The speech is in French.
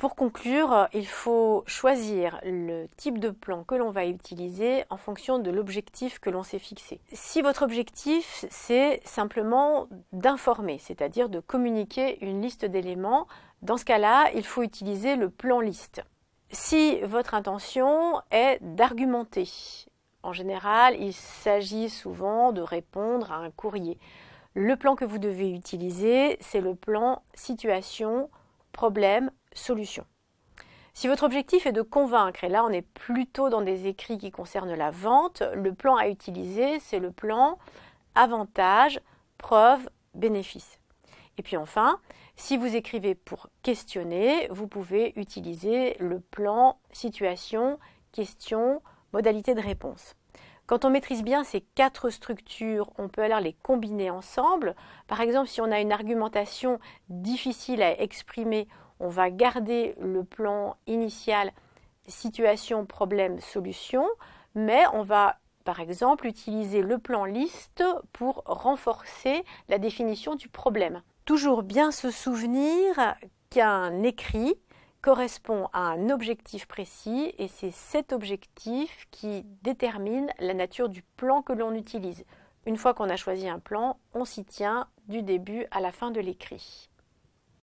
Pour conclure, il faut choisir le type de plan que l'on va utiliser en fonction de l'objectif que l'on s'est fixé. Si votre objectif, c'est simplement d'informer, c'est-à-dire de communiquer une liste d'éléments, dans ce cas-là, il faut utiliser le plan liste. Si votre intention est d'argumenter, en général, il s'agit souvent de répondre à un courrier. Le plan que vous devez utiliser, c'est le plan situation, problème, solution. Si votre objectif est de convaincre, et là on est plutôt dans des écrits qui concernent la vente, le plan à utiliser, c'est le plan avantage, preuve, bénéfice. Et puis enfin, si vous écrivez pour questionner, vous pouvez utiliser le plan situation, question, modalité de réponse. Quand on maîtrise bien ces 4 structures, on peut alors les combiner ensemble. Par exemple, si on a une argumentation difficile à exprimer, on va garder le plan initial situation, problème, solution, mais on va par exemple utiliser le plan liste pour renforcer la définition du problème. Toujours bien se souvenir qu'un écrit correspond à un objectif précis et c'est cet objectif qui détermine la nature du plan que l'on utilise. Une fois qu'on a choisi un plan, on s'y tient du début à la fin de l'écrit.